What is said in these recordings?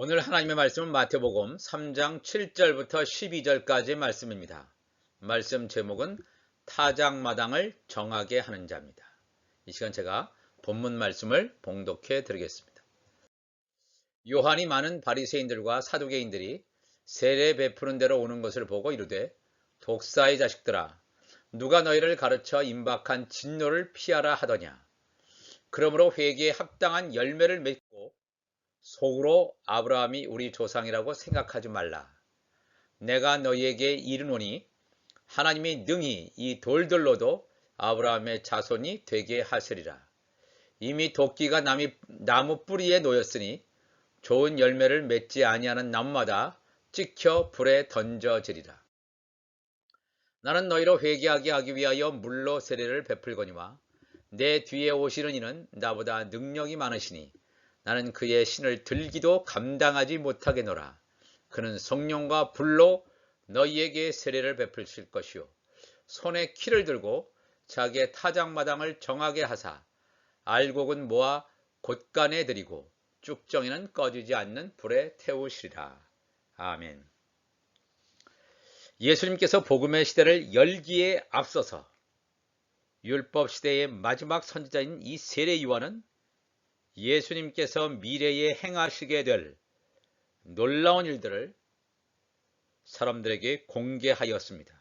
오늘 하나님의 말씀은 마태복음 3장 7절부터 12절까지의 말씀입니다. 말씀 제목은 타작마당을 정하게 하는 자입니다. 이 시간 제가 본문 말씀을 봉독해 드리겠습니다. 요한이 많은 바리새인들과 사두개인들이 세례 베푸는 데로 오는 것을 보고 이르되, 독사의 자식들아, 누가 너희를 가르쳐 임박한 진노를 피하라 하더냐. 그러므로 회개에 합당한 열매를 맺고 속으로 아브라함이 우리 조상이라고 생각하지 말라. 내가 너희에게 이르노니 하나님이 능히 이 돌들로도 아브라함의 자손이 되게 하시리라. 이미 도끼가 나무 뿌리에 놓였으니 좋은 열매를 맺지 아니하는 나무마다 찍혀 불에 던져지리라. 나는 너희로 회개하게 하기 위하여 물로 세례를 베풀거니와 내 뒤에 오시는 이는 나보다 능력이 많으시니 나는 그의 신을 들기도 감당하지 못하겠노라. 그는 성령과 불로 너희에게 세례를 베풀실 것이요 손에 키를 들고 자기의 타작마당을 정하게 하사 알곡은 모아 곳간에 들이고 쭉정이는 꺼지지 않는 불에 태우시리라. 아멘. 예수님께서 복음의 시대를 열기에 앞서서 율법 시대의 마지막 선지자인 이 세례 요한은 예수님께서 미래에 행하시게 될 놀라운 일들을 사람들에게 공개하였습니다.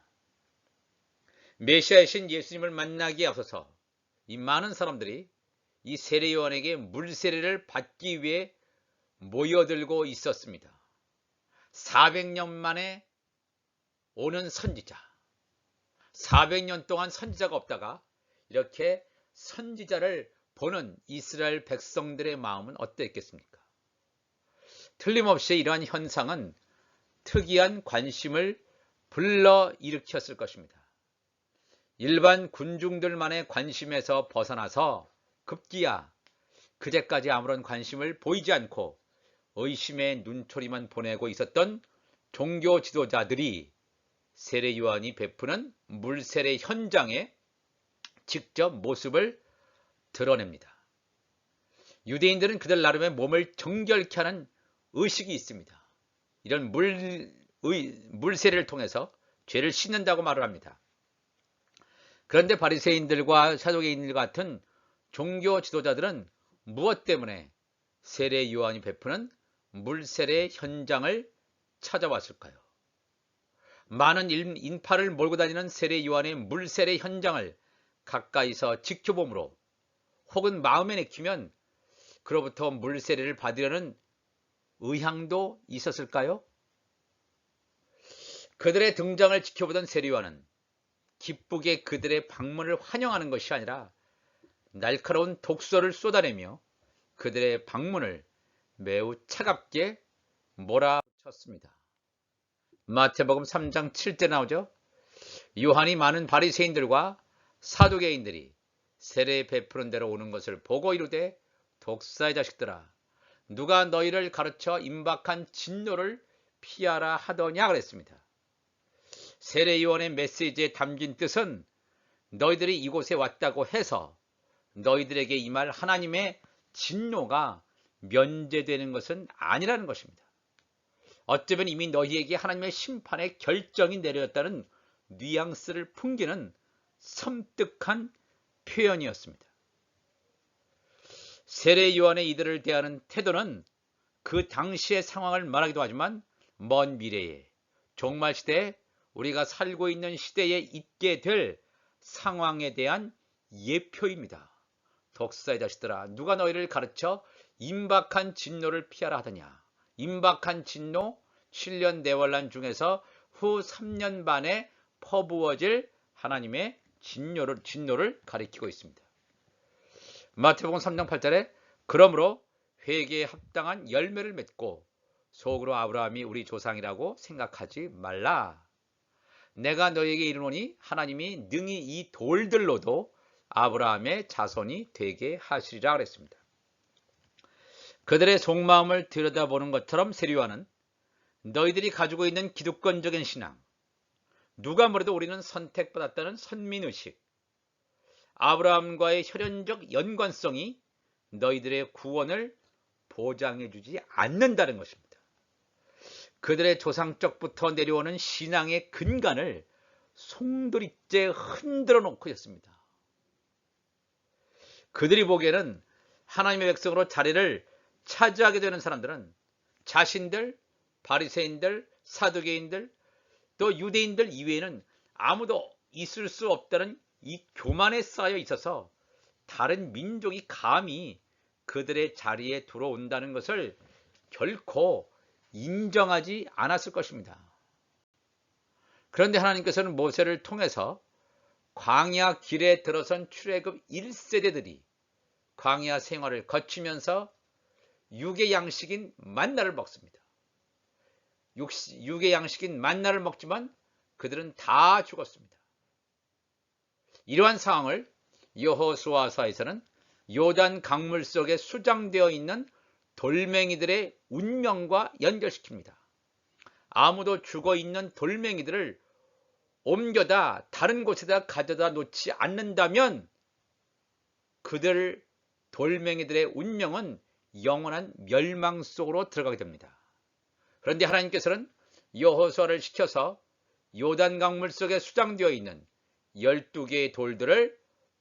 메시아이신 예수님을 만나기에 앞서서 이 많은 사람들이 이 세례 요한에게 물세례를 받기 위해 모여들고 있었습니다. 400년 만에 오는 선지자, 400년 동안 선지자가 없다가 이렇게 선지자를 보는 이스라엘 백성들의 마음은 어땠겠습니까? 틀림없이 이러한 현상은 특이한 관심을 불러일으켰을 것입니다. 일반 군중들만의 관심에서 벗어나서 급기야 그제까지 아무런 관심을 보이지 않고 의심의 눈초리만 보내고 있었던 종교 지도자들이 세례 요한이 베푸는 물세례 현장에 직접 모습을 드러냅니다. 유대인들은 그들 나름의 몸을 정결케 하는 의식이 있습니다. 이런 물세례를 통해서 죄를 씻는다고 말을 합니다. 그런데 바리새인들과 사두개인들 같은 종교 지도자들은 무엇 때문에 세례 요한이 베푸는 물세례 현장을 찾아왔을까요? 많은 인파를 몰고 다니는 세례 요한의 물세례 현장을 가까이서 지켜보므로 혹은 마음에 내키면 그로부터 물세례를 받으려는 의향도 있었을까요? 그들의 등장을 지켜보던 세례 요한은 기쁘게 그들의 방문을 환영하는 것이 아니라 날카로운 독소를 쏟아내며 그들의 방문을 매우 차갑게 몰아쳤습니다. 마태복음 3장 7절 나오죠. 요한이 많은 바리새인들과 사두개인들이 세례 베푸는 데로 오는 것을 보고 이르되, 독사의 자식들아, 누가 너희를 가르쳐 임박한 진노를 피하라 하더냐 그랬습니다. 세례 요한의 메시지에 담긴 뜻은 너희들이 이곳에 왔다고 해서 너희들에게 임할 하나님의 진노가 면제되는 것은 아니라는 것입니다. 어쩌면 이미 너희에게 하나님의 심판의 결정이 내려졌다는 뉘앙스를 풍기는 섬뜩한 표현이었습니다. 세례 요한의 이들을 대하는 태도는 그 당시의 상황을 말하기도 하지만 먼 미래에 종말 시대에 우리가 살고 있는 시대에 있게 될 상황에 대한 예표입니다. 독사의 자식들아, 누가 너희를 가르쳐 임박한 진노를 피하라 하더냐. 임박한 진노, 7년 대환란 중에서 후 3년 반에 퍼부어질 하나님의 진노를 가리키고 있습니다. 마태복음 3장 8절에 그러므로 회개에 합당한 열매를 맺고 속으로 아브라함이 우리 조상이라고 생각하지 말라. 내가 너에게 이르노니 하나님이 능히 이 돌들로도 아브라함의 자손이 되게 하시리라 그랬습니다. 그들의 속마음을 들여다보는 것처럼 세례 요한은 너희들이 가지고 있는 기득권적인 신앙, 누가 뭐래도 우리는 선택받았다는 선민의식, 아브라함과의 혈연적 연관성이 너희들의 구원을 보장해 주지 않는다는 것입니다. 그들의 조상적부터 내려오는 신앙의 근간을 송두리째 흔들어 놓고 있습니다. 그들이 보기에는 하나님의 백성으로 자리를 차지하게 되는 사람들은 자신들, 바리새인들, 사두개인들, 또 유대인들 이외에는 아무도 있을 수 없다는 이 교만에 쌓여 있어서 다른 민족이 감히 그들의 자리에 들어온다는 것을 결코 인정하지 않았을 것입니다. 그런데 하나님께서는 모세를 통해서 광야 길에 들어선 출애굽 1세대들이 광야 생활을 거치면서 육의 양식인 만나를 먹습니다. 육의 양식인 만나를 먹지만 그들은 다 죽었습니다. 이러한 상황을 여호수아서에서는 요단 강물 속에 수장되어 있는 돌멩이들의 운명과 연결시킵니다. 아무도 죽어있는 돌멩이들을 옮겨다 다른 곳에다 가져다 놓지 않는다면 그들 돌멩이들의 운명은 영원한 멸망 속으로 들어가게 됩니다. 그런데 하나님께서는 여호수아를 시켜서 요단 강물 속에 수장되어 있는 12개의 돌들을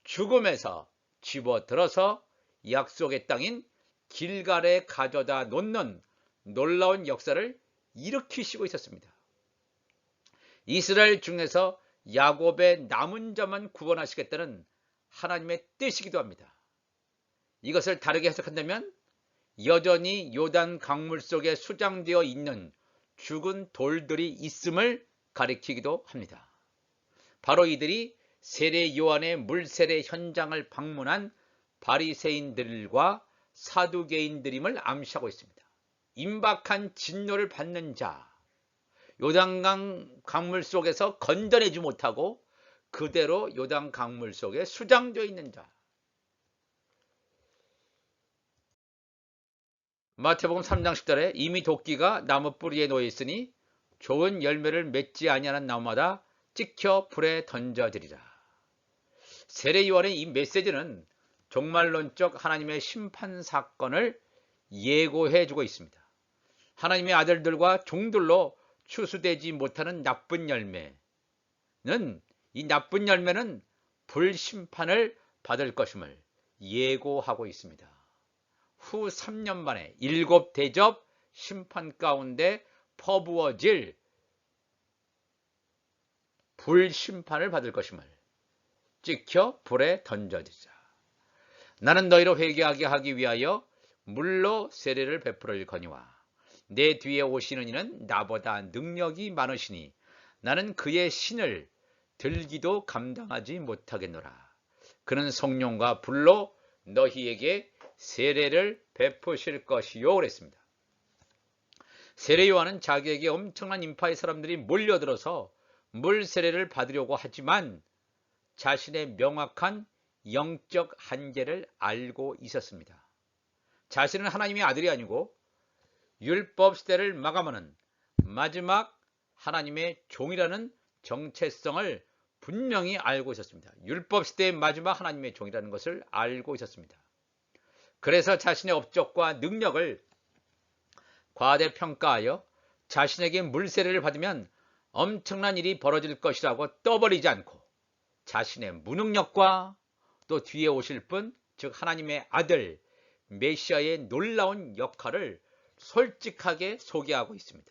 죽음에서 집어들어서 약속의 땅인 길갈에 가져다 놓는 놀라운 역사를 일으키시고 있었습니다. 이스라엘 중에서 야곱의 남은 자만 구원하시겠다는 하나님의 뜻이기도 합니다. 이것을 다르게 해석한다면 여전히 요단 강물 속에 수장되어 있는 죽은 돌들이 있음을 가리키기도 합니다. 바로 이들이 세례 요한의 물세례 현장을 방문한 바리새인들과 사두개인들임을 암시하고 있습니다. 임박한 진노를 받는 자, 요단강 강물 속에서 건져내지 못하고 그대로 요단 강물 속에 수장되어 있는 자. 마태복음 3장 10절에 이미 도끼가 나무 뿌리에 놓여 있으니 좋은 열매를 맺지 아니하는 나무마다 찍혀 불에 던져지리라. 세례 요한의 이 메시지는 종말론적 하나님의 심판 사건을 예고해 주고 있습니다. 하나님의 아들들과 종들로 추수되지 못하는 나쁜 열매는 불심판을 받을 것임을 예고하고 있습니다. 후 3년 만에 7대접 심판 가운데 퍼부어질 불심판을 받을 것임을 찍혀 불에 던져지자. 나는 너희로 회개하게 하기 위하여 물로 세례를 베풀거니와 내 뒤에 오시는 이는 나보다 능력이 많으시니 나는 그의 신을 들기도 감당하지 못하겠노라. 그는 성령과 불로 너희에게 세례를 베푸실 것이요 그랬습니다. 세례 요한은 자기에게 엄청난 인파의 사람들이 몰려들어서 물 세례를 받으려고 하지만 자신의 명확한 영적 한계를 알고 있었습니다. 자신은 하나님의 아들이 아니고 율법 시대를 마감하는 마지막 하나님의 종이라는 정체성을 분명히 알고 있었습니다. 율법 시대의 마지막 하나님의 종이라는 것을 알고 있었습니다. 그래서 자신의 업적과 능력을 과대평가하여 자신에게 물세례를 받으면 엄청난 일이 벌어질 것이라고 떠버리지 않고 자신의 무능력과 또 뒤에 오실 분, 즉 하나님의 아들 메시아의 놀라운 역할을 솔직하게 소개하고 있습니다.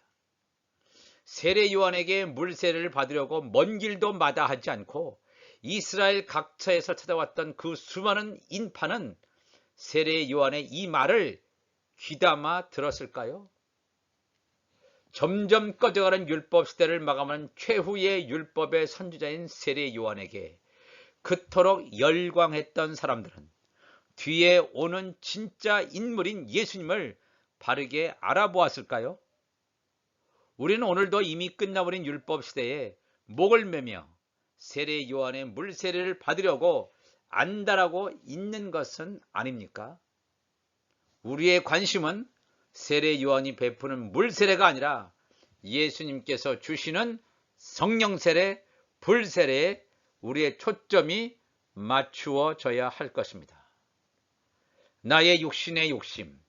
세례 요한에게 물세례를 받으려고 먼 길도 마다하지 않고 이스라엘 각처에서 찾아왔던 그 수많은 인파는 세례 요한의 이 말을 귀담아 들었을까요? 점점 꺼져가는 율법 시대를 마감하는 최후의 율법의 선지자인 세례 요한에게 그토록 열광했던 사람들은 뒤에 오는 진짜 인물인 예수님을 바르게 알아보았을까요? 우리는 오늘도 이미 끝나버린 율법 시대에 목을 매며 세례 요한의 물세례를 받으려고 안달하고 있는 것은 아닙니까? 우리의 관심은 세례 요한이 베푸는 물세례가 아니라 예수님께서 주시는 성령 세례, 불세례에 우리의 초점이 맞추어져야 할 것입니다. 나의 육신의 욕심,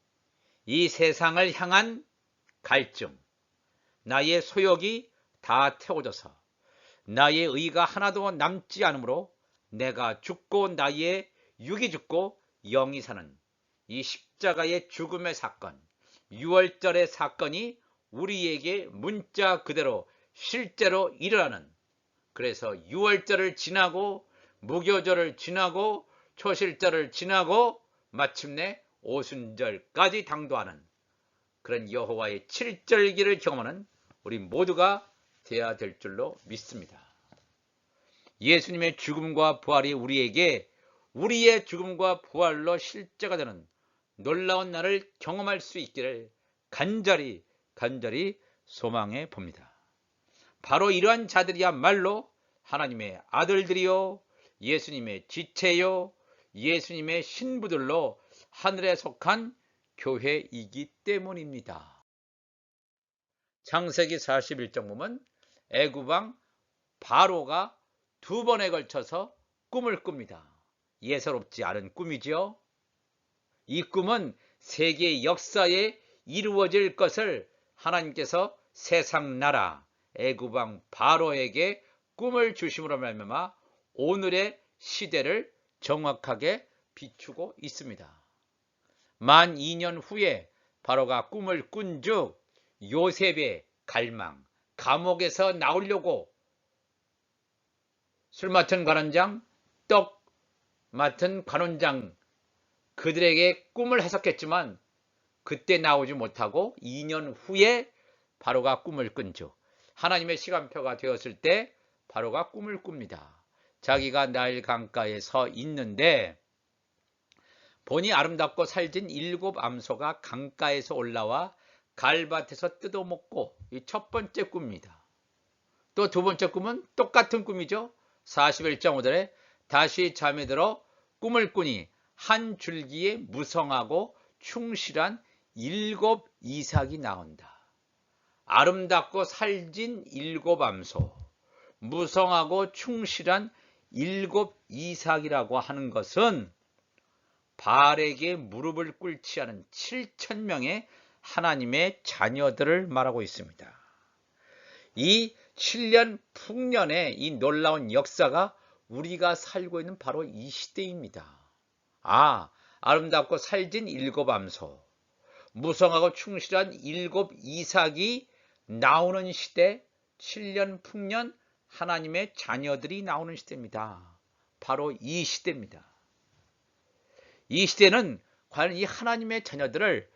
이 세상을 향한 갈증, 나의 소욕이 다 태워져서 나의 의가 하나도 남지 않으므로 내가 죽고 나의 육이 죽고 영이 사는 이 십자가의 죽음의 사건, 유월절의 사건이 우리에게 문자 그대로 실제로 일어나는, 그래서 유월절을 지나고 무교절을 지나고 초실절을 지나고 마침내 오순절까지 당도하는 그런 여호와의 칠절기를 경험하는 우리 모두가 되어야 될 줄로 믿습니다. 예수님의 죽음과 부활이 우리에게 우리의 죽음과 부활로 실제가 되는 놀라운 날을 경험할 수 있기를 간절히 소망해 봅니다. 바로 이러한 자들이야말로 하나님의 아들들이요, 예수님의 지체요, 예수님의 신부들로 하늘에 속한 교회이기 때문입니다. 창세기 41장 보면 애굽왕 바로가 2번에 걸쳐서 꿈을 꿉니다. 예사롭지 않은 꿈이지요. 이 꿈은 세계 역사에 이루어질 것을 하나님께서 세상 나라 애굽왕 바로에게 꿈을 주심으로 말미암아 오늘의 시대를 정확하게 비추고 있습니다. 만 2년 후에 바로가 꿈을 꾼즉 요셉의 갈망, 감옥에서 나오려고 술 맡은 관원장, 떡 맡은 관원장 그들에게 꿈을 해석했지만 그때 나오지 못하고 2년 후에 바로가 꿈을 꾼즉 하나님의 시간표가 되었을 때 바로가 꿈을 꿉니다. 자기가 나일 강가에 서 있는데 보니 아름답고 살진 7 암소가 강가에서 올라와 갈밭에서 뜯어먹고 이 첫 번째 꿈입니다. 또 두 번째 꿈은 똑같은 꿈이죠. 41장 5절에 다시 잠에 들어 꿈을 꾸니 한 줄기에 무성하고 충실한 7 이삭이 나온다. 아름답고 살진 7 암소, 무성하고 충실한 7 이삭이라고 하는 것은 바알에게 무릎을 꿇지 않은 7,000명의 하나님의 자녀들을 말하고 있습니다. 이 7년 풍년의 이 놀라운 역사가 우리가 살고 있는 바로 이 시대입니다. 아름답고 살진 7 암소, 무성하고 충실한 7 이삭이 나오는 시대, 7년 풍년 하나님의 자녀들이 나오는 시대입니다. 바로 이 시대입니다. 이 시대는 과연 이 하나님의 자녀들을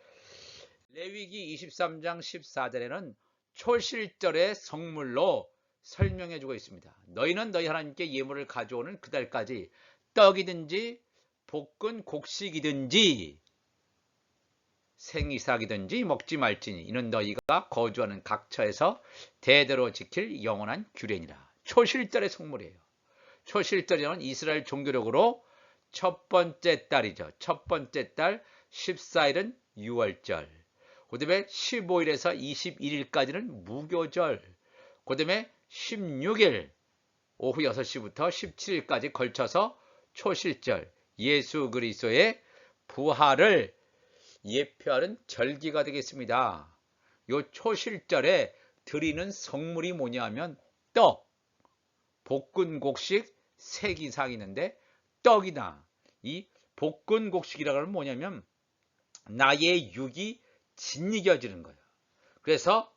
레위기 23장 14절에는 초실절의 성물로 설명해 주고 있습니다. 너희는 너희 하나님께 예물을 가져오는 그날까지 떡이든지 볶은 곡식이든지 생이삭이든지 먹지 말지니 이는 너희가 거주하는 각처에서 대대로 지킬 영원한 규례니라. 초실절의 성물이에요. 초실절이란 이스라엘 종교력으로 첫 번째 달이죠. 첫 번째 달 14일은 유월절, 그 다음에 15일에서 21일까지는 무교절, 그 다음에 16일 오후 6시부터 17일까지 걸쳐서 초실절, 예수 그리스도의 부활을 예표하는 절기가 되겠습니다. 이 초실절에 드리는 성물이 뭐냐면 떡, 볶은 곡식 3이상 있는데 떡이나 이 볶은 곡식이라고 하면 뭐냐면 나의 육이 짓이겨지는 거예요. 그래서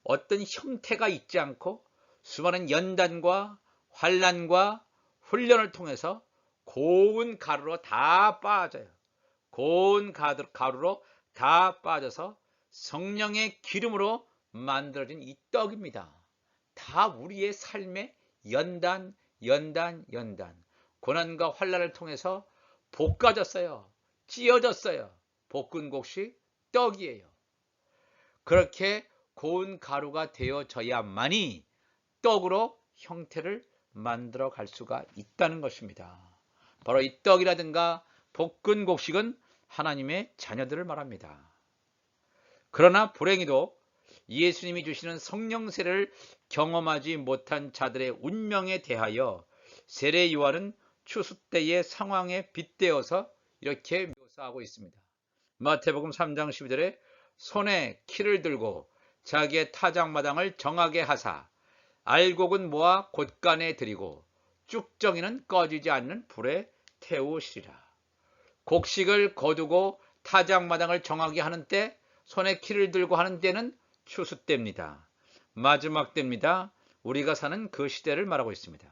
어떤 형태가 있지 않고 수많은 연단과 환난과 훈련을 통해서 고운 가루로 다 빠져요. 고운 가루로 다 빠져서 성령의 기름으로 만들어진 이 떡입니다. 다 우리의 삶의 연단, 고난과 환난을 통해서 볶아졌어요. 찌어졌어요. 볶은 곡식 떡이에요. 그렇게 고운 가루가 되어져야만이 떡으로 형태를 만들어 갈 수가 있다는 것입니다. 바로 이 떡이라든가 볶은 곡식은 하나님의 자녀들을 말합니다. 그러나 불행히도 예수님이 주시는 성령세를 경험하지 못한 자들의 운명에 대하여 세례 요한은 추수 때의 상황에 빗대어서 이렇게 묘사하고 있습니다. 마태복음 3장 12절에 손에 키를 들고 자기의 타작마당을 정하게 하사 알곡은 모아 곳간에 들이고 쭉정이는 꺼지지 않는 불에 태우시리라. 곡식을 거두고 타작마당을 정하게 하는 때, 손에 키를 들고 하는 때는 추수 때입니다. 마지막 때입니다. 우리가 사는 그 시대를 말하고 있습니다.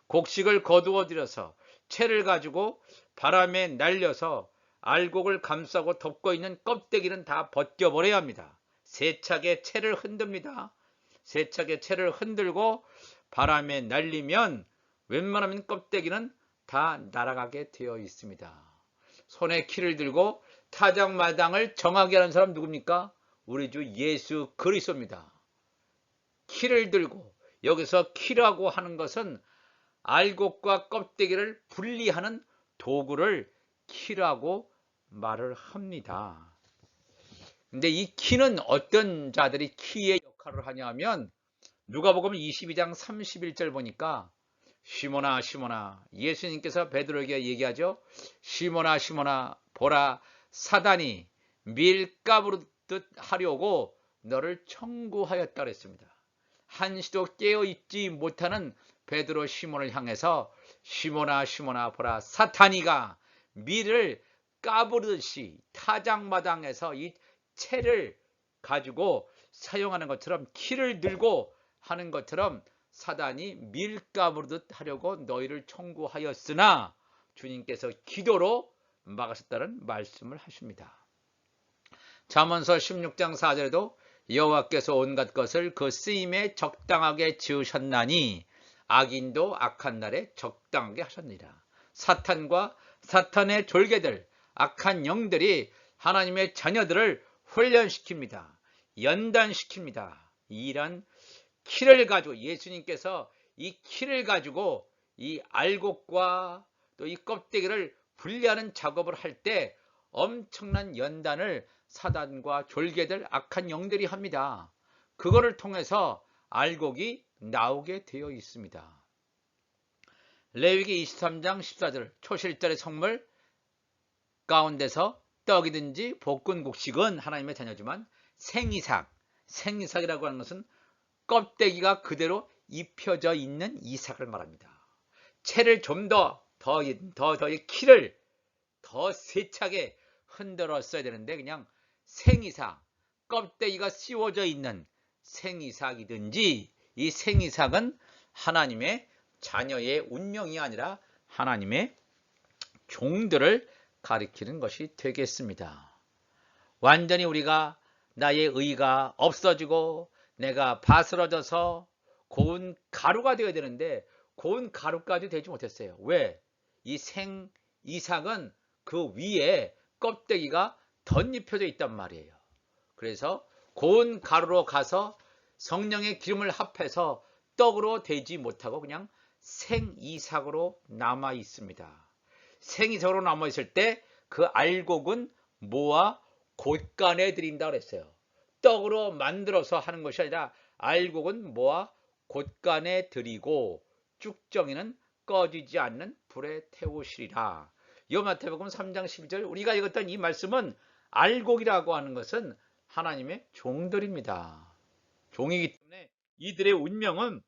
곡식을 거두어 들여서 채를 가지고 바람에 날려서 알곡을 감싸고 덮고 있는 껍데기는 다 벗겨버려야 합니다. 세차게 채를 흔듭니다. 세차게 채를 흔들고 바람에 날리면 웬만하면 껍데기는 다 날아가게 되어 있습니다. 손에 키를 들고 타작마당을 정하게 하는 사람 누굽니까? 우리 주 예수 그리스도입니다. 키를 들고, 여기서 키라고 하는 것은 알곡과 껍데기를 분리하는 도구를 키라고 말을 합니다. 근데 이 키는 어떤 자들이 키의 역할을 하냐 하면, 누가복음 22장 31절 보니까 시몬아 시몬아, 예수님께서 베드로에게 얘기하죠. 시몬아 시몬아, 보라, 사단이 밀 까부르듯 하려고 너를 청구하였다 그랬습니다. 한시도 깨어있지 못하는 베드로 시몬을 향해서 시몬아 시몬아, 보라, 사탄이가 밀을 까부르듯이 타작마당에서 이 채를 가지고 사용하는 것처럼, 키를 들고 하는 것처럼 사단이 밀 까부르듯 하려고 너희를 청구하였으나 주님께서 기도로 막으셨다는 말씀을 하십니다. 잠언서 16장 4절에도 여호와께서 온갖 것을 그 쓰임에 적당하게 지으셨나니 악인도 악한 날에 적당하게 하셨느니라. 사탄과 사탄의 졸개들, 악한 영들이 하나님의 자녀들을 훈련시킵니다. 연단시킵니다. 이런 키를 가지고, 예수님께서 이 키를 가지고 이 알곡과 또 이 껍데기를 분리하는 작업을 할 때 엄청난 연단을 사단과 졸개들, 악한 영들이 합니다. 그거를 통해서 알곡이 나오게 되어 있습니다. 레위기 23장 14절, 초실절의 성물 가운데서 떡이든지 볶은 곡식은 하나님의 자녀지만 생이삭이라고 하는 것은 껍데기가 그대로 입혀져 있는 이삭을 말합니다. 채를 좀 더 키를 더 세차게 흔들었어야 되는데 그냥 생이삭, 껍데기가 씌워져 있는 생이삭이든지, 이 생이삭은 하나님의 자녀의 운명이 아니라 하나님의 종들을 가리키는 것이 되겠습니다. 완전히 우리가 나의 의가 없어지고 내가 바스러져서 고운 가루가 되어야 되는데 고운 가루까지 되지 못했어요. 왜? 이 생이삭은 그 위에 껍데기가 덧입혀져 있단 말이에요. 그래서 고운 가루로 가서 성령의 기름을 합해서 떡으로 되지 못하고 그냥 생이삭으로 남아 있습니다. 생이삭으로 남아 있을 때 그 알곡은 모아 곳간에 들인다 그랬어요. 떡으로 만들어서 하는 것이 아니라 알곡은 모아 곳간에 들이고 쭉정이는 꺼지지 않는 불에 태우시리라. 마태복음 3장 12절, 우리가 읽었던 이 말씀은 알곡이라고 하는 것은 하나님의 종들입니다. 종이기 때문에 이들의 운명은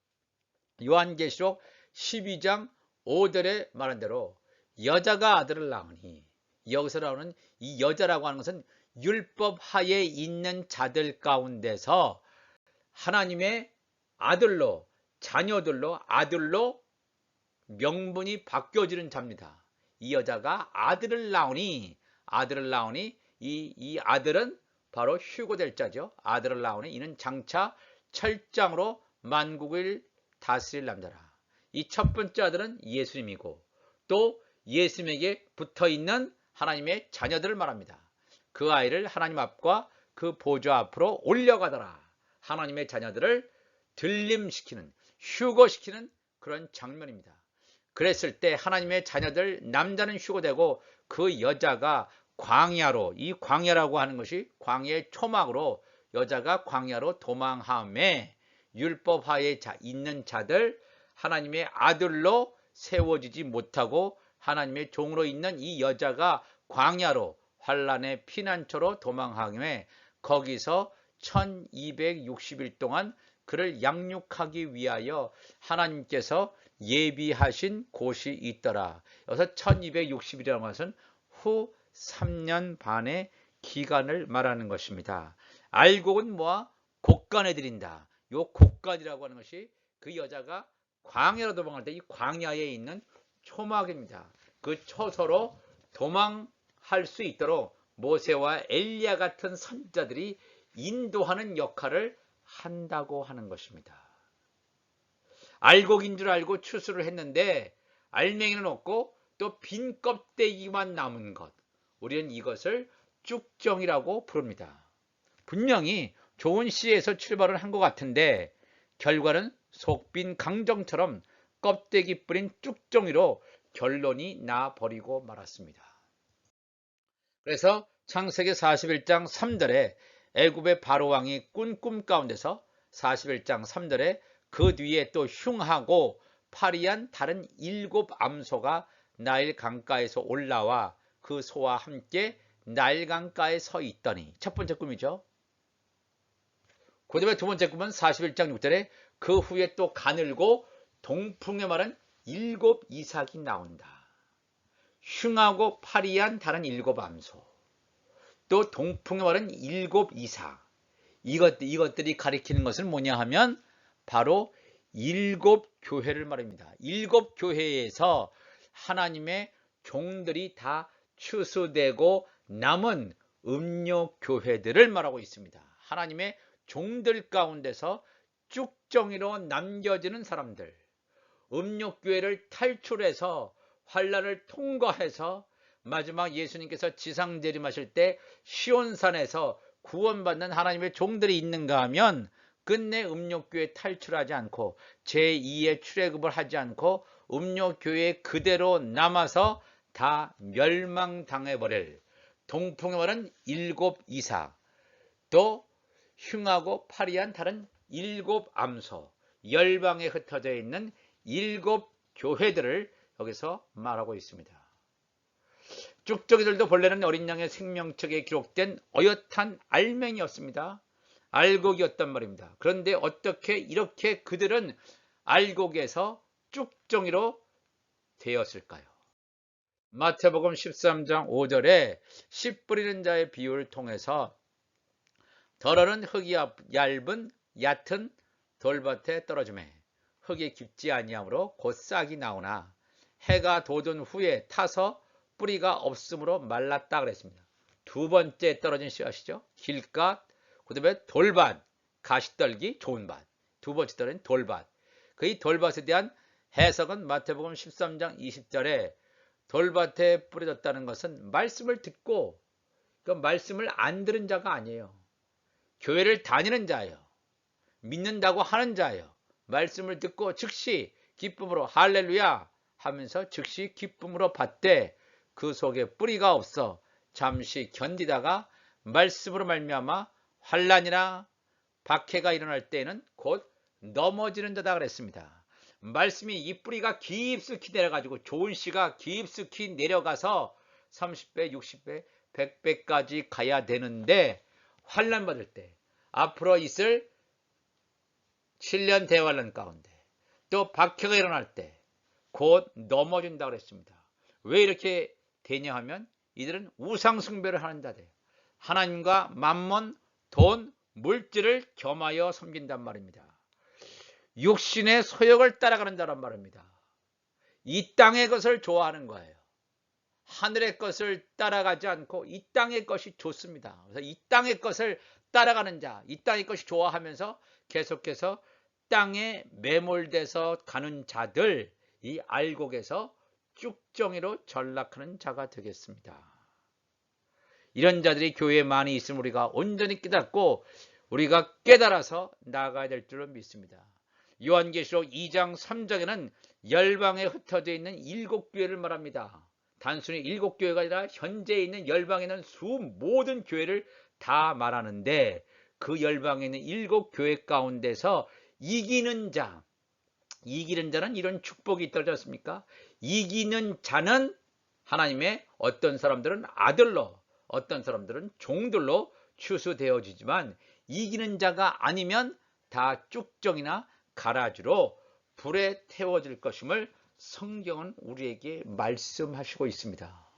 요한계시록 12장 5절에 말한 대로 여자가 아들을 낳으니, 여기서 나오는 이 여자라고 하는 것은 율법 하에 있는 자들 가운데서 하나님의 아들로, 자녀들로, 아들로 명분이 바뀌어지는 자입니다. 이 여자가 아들을 낳으니 이 아들은 바로 휴고될 자죠. 아들을 낳으니 이는 장차 철장으로 만국을 다스릴 남자라. 이 첫 번째 아들은 예수님이고 또 예수님에게 붙어있는 하나님의 자녀들을 말합니다. 그 아이를 하나님 앞과 그 보좌 앞으로 올려가더라. 하나님의 자녀들을 들림시키는, 휴거시키는 그런 장면입니다. 그랬을 때 하나님의 자녀들, 남자는 휴거되고 그 여자가 광야로, 이 광야라고 하는 것이 광야의 초막으로 여자가 광야로 도망함에 율법하에 있는 자들, 하나님의 아들로 세워지지 못하고 하나님의 종으로 있는 이 여자가 광야로, 환란의 피난처로 도망함에 거기서 1260일 동안 그를 양육하기 위하여 하나님께서 예비하신 곳이 있더라. 여기서 1260일이라는 것은 후 3년 반의 기간을 말하는 것입니다. 알곡은 뭐야? 곡간에 드린다. 요 곡간이라고 하는 것이 그 여자가 광야로 도망할 때 이 광야에 있는 초막입니다. 그 초소로 도망할 수 있도록 모세와 엘리야 같은 선지자들이 인도하는 역할을 한다고 하는 것입니다. 알곡인 줄 알고 추수를 했는데 알맹이는 없고 또 빈 껍데기만 남은 것, 우리는 이것을 쭉정이라고 부릅니다. 분명히 좋은 씨에서 출발을 한 것 같은데 결과는 속빈 강정처럼 껍데기 뿌린 쭉정이로 결론이 나버리고 말았습니다. 그래서 창세기 41장 3절에 애굽의 바로왕이 꾼 꿈 가운데서 41장 3절에 그 뒤에 또 흉하고 파리한 다른 7 암소가 나일 강가에서 올라와 그 소와 함께 나일 강가에 서 있더니, 첫 번째 꿈이죠. 그 다음에 두 번째 꿈은 41장 6절에 그 후에 또 가늘고 동풍에 마른 7 이삭이 나온다. 흉하고 파리한 다른 7 암소, 또 동풍에 마른 7 이삭, 이것들이 가리키는 것은 뭐냐 하면 바로 7 교회를 말합니다. 7 교회에서 하나님의 종들이 다 추수되고 남은 음료 교회들을 말하고 있습니다. 하나님의 종들 가운데서 쭉정이로 남겨지는 사람들, 음욕교회를 탈출해서 환난을 통과해서 마지막 예수님께서 지상재림하실 때 시온산에서 구원받는 하나님의 종들이 있는가 하면 끝내 음욕교회 탈출하지 않고 제2의 출애굽을 하지 않고 음욕교회에 그대로 남아서 다 멸망당해버릴 동풍에 마른 7 이삭, 또 흉하고 파리한 다른 7 암소, 열방에 흩어져 있는 7 교회들을 여기서 말하고 있습니다. 쭉정이들도 본래는 어린 양의 생명책에 기록된 어엿한 알맹이였습니다. 알곡이었단 말입니다. 그런데 어떻게 이렇게 그들은 알곡에서 쭉정이로 되었을까요? 마태복음 13장 5절에 씨 뿌리는 자의 비유를 통해서 덜어는 흙이 얕은 돌밭에 떨어지매 흙이 깊지 아니하므로 곧 싹이 나오나 해가 돋은 후에 타서 뿌리가 없으므로 말랐다 그랬습니다. 두 번째 떨어진 씨앗이죠. 길가, 그 다음에 돌밭, 가시떨기 좋은 밭. 두 번째 떨어진 돌밭. 그 이 돌밭에 대한 해석은 마태복음 13장 20절에 돌밭에 뿌려졌다는 것은 말씀을 듣고 그 말씀을 안 들은 자가 아니에요. 교회를 다니는 자예요. 믿는다고 하는 자예요. 말씀을 듣고 즉시 기쁨으로 할렐루야 하면서 즉시 기쁨으로 받되 그 속에 뿌리가 없어 잠시 견디다가 말씀으로 말미암아 환난이나 박해가 일어날 때에는 곧 넘어지는 자다 그랬습니다. 말씀이 이 뿌리가 깊숙이 내려가지고 좋은 씨가 깊숙이 내려가서 30배, 60배, 100배까지 가야 되는데 환난 받을 때 앞으로 있을 7년 대환란 가운데 또 박해가 일어날 때 곧 넘어진다 그랬습니다. 왜 이렇게 되냐 하면 이들은 우상 숭배를 하는 자들, 하나님과 만몬, 돈, 물질을 겸하여 섬긴단 말입니다. 육신의 소욕을 따라가는 자란 말입니다. 이 땅의 것을 좋아하는 거예요. 하늘의 것을 따라가지 않고 이 땅의 것이 좋습니다. 그래서 이 땅의 것을 따라가는 자, 이 땅의 것이 좋아하면서 계속해서 땅에 매몰돼서 가는 자들, 이 알곡에서 쭉정이로 전락하는 자가 되겠습니다. 이런 자들이 교회에 많이 있으면 우리가 온전히 깨닫고 우리가 깨달아서 나아가야 될 줄로 믿습니다. 요한계시록 2장 3장에는 열방에 흩어져 있는 7 교회를 말합니다. 단순히 7 교회가 아니라 현재 있는 열방에 있는 모든 교회를 다 말하는데 그 열방에 있는 7 교회 가운데서 이기는 자는 이런 축복이 있다지 않습니까? 이기는 자는 하나님의 어떤 사람들은 아들로, 어떤 사람들은 종들로 추수되어지지만 이기는 자가 아니면 다 쭉정이나 가라지로 불에 태워질 것임을 성경은 우리에게 말씀하시고 있습니다.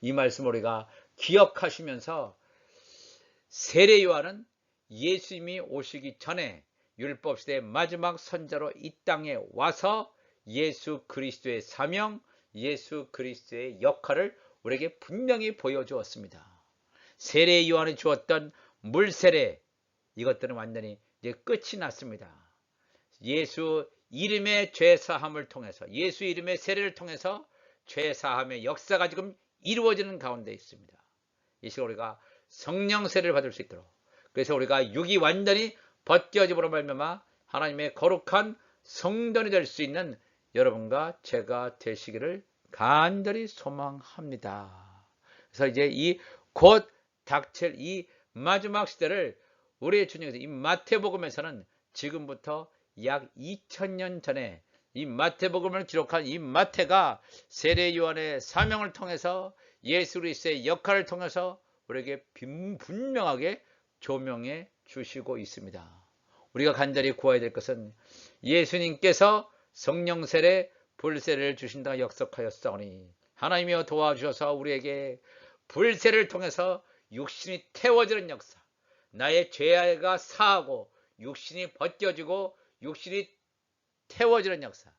이 말씀을 우리가 기억하시면서 세례 요한은 예수님이 오시기 전에 율법시대의 마지막 선자로 이 땅에 와서 예수 그리스도의 사명, 예수 그리스도의 역할을 우리에게 분명히 보여주었습니다. 세례 요한이 주었던 물세례, 이것들은 완전히 이제 끝이 났습니다. 예수 이름의 죄사함을 통해서, 예수 이름의 세례를 통해서 죄사함의 역사가 지금 이루어지는 가운데 있습니다. 이 시간 우리가 성령 세례를 받을 수 있도록, 그래서 우리가 육이 완전히 벗겨짐으로 말미암아 하나님의 거룩한 성전이 될 수 있는 여러분과 제가 되시기를 간절히 소망합니다. 그래서 이제 이 곧 닥칠 이 마지막 시대를 우리의 주님께서 이 마태복음에서는 지금부터 약 2000년 전에 이 마태복음을 기록한 이 마태가 세례 요한의 사명을 통해서 예수 그리스도의 역할을 통해서 우리에게 분명하게 조명해 주시고 있습니다. 우리가 간절히 구해야 될 것은 예수님께서 성령 세례, 불세례를 주신다 약속하였사오니 하나님이여 도와주셔서 우리에게 불세례를 통해서 육신이 태워지는 역사, 나의 죄가 사하고 육신이 벗겨지고 육신이 태워지는 역사,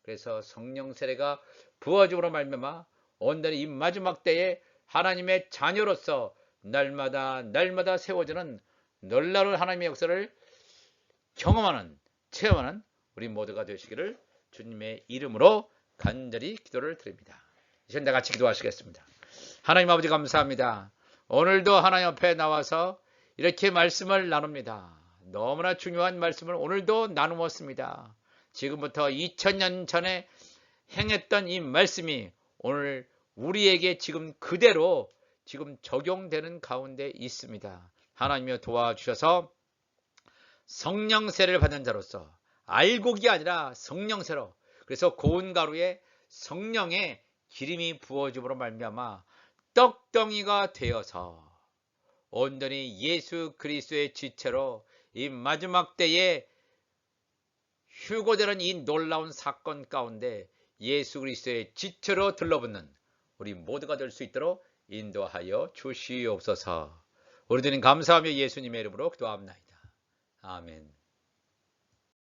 그래서 성령 세례가 부어짐으로 말미암아 온전히 이 마지막 때에 하나님의 자녀로서 날마다 세워지는 놀라운 하나님의 역사를 경험하는, 체험하는 우리 모두가 되시기를 주님의 이름으로 간절히 기도를 드립니다. 이제 다 같이 기도하시겠습니다. 하나님 아버지 감사합니다. 오늘도 하나님 앞에 나와서 이렇게 말씀을 나눕니다. 너무나 중요한 말씀을 오늘도 나누었습니다. 지금부터 2000년 전에 행했던 이 말씀이 오늘 우리에게 지금 그대로 지금 적용되는 가운데 있습니다. 하나님이여 도와주셔서 성령세를 받는 자로서, 알곡이 아니라 성령세로, 그래서 고운 가루에 성령의 기름이 부어짐으로 말미암아 떡덩이가 되어서 온전히 예수 그리스도의 지체로 이 마지막 때에 휴고되는 이 놀라운 사건 가운데 예수 그리스도의 지체로 들러붙는 우리 모두가 될 수 있도록 인도하여 주시옵소서. 우리 주님 감사하며 예수님의 이름으로 기도합니다. 아멘.